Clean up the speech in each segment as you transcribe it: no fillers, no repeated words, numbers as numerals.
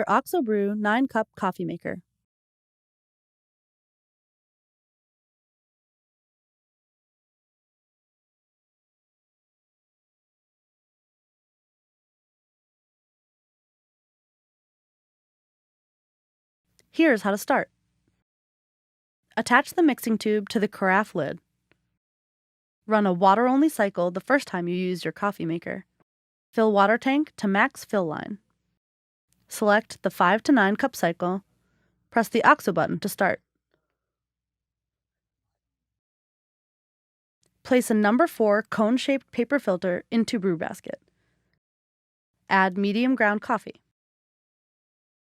OXO Brew 9-cup coffee maker. Here's how to start. Attach the mixing tube to the carafe lid. Run a water-only cycle the first time you use your coffee maker. Fill water tank to max fill line. Select the 5 to 9 cup cycle. Press the OXO button to start. Place a number 4 cone-shaped paper filter into brew basket. Add medium ground coffee.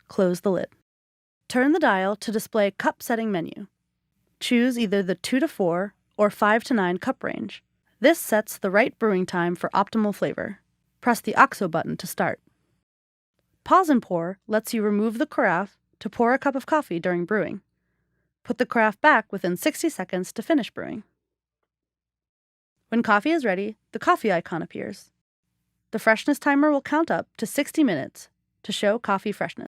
Close the lid. Turn the dial to display cup setting menu. Choose either the 2 to 4 or 5 to 9 cup range. This sets the right brewing time for optimal flavor. Press the OXO button to start. Pause and pour lets you remove the carafe to pour a cup of coffee during brewing. Put the carafe back within 60 seconds to finish brewing. When coffee is ready, the coffee icon appears. The freshness timer will count up to 60 minutes to show coffee freshness.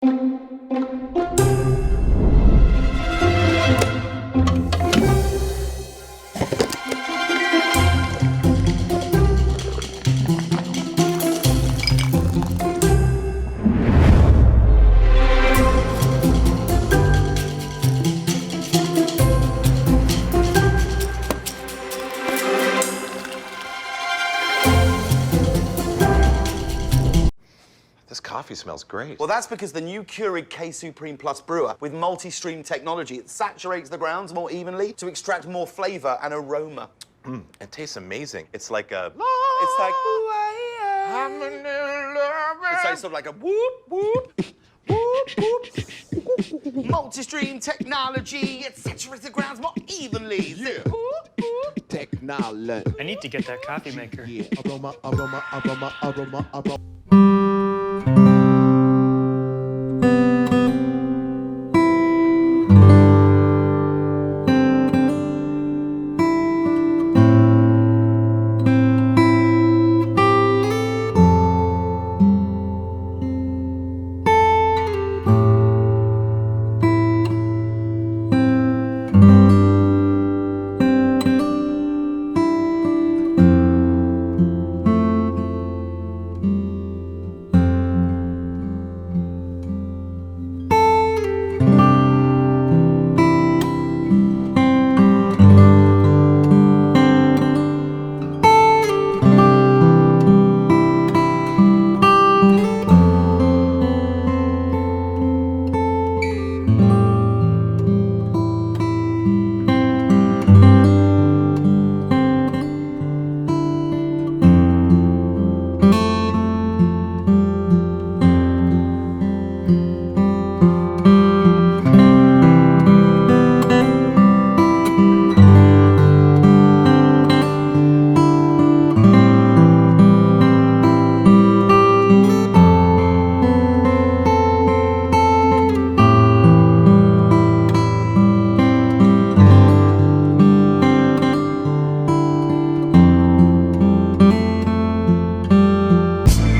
This coffee smells great. Well, that's because the new Keurig K Supreme Plus brewer with multi-stream technology, it saturates the grounds more evenly to extract more flavor and aroma. It tastes amazing. It's like a... It's like... It's sort of like a whoop, whoop, whoop, whoop. Multi-stream technology, it saturates the grounds more evenly. Yeah. Whoop, whoop. Technology. I need to get that coffee maker. Yeah. Aroma, aroma, aroma, aroma, aroma.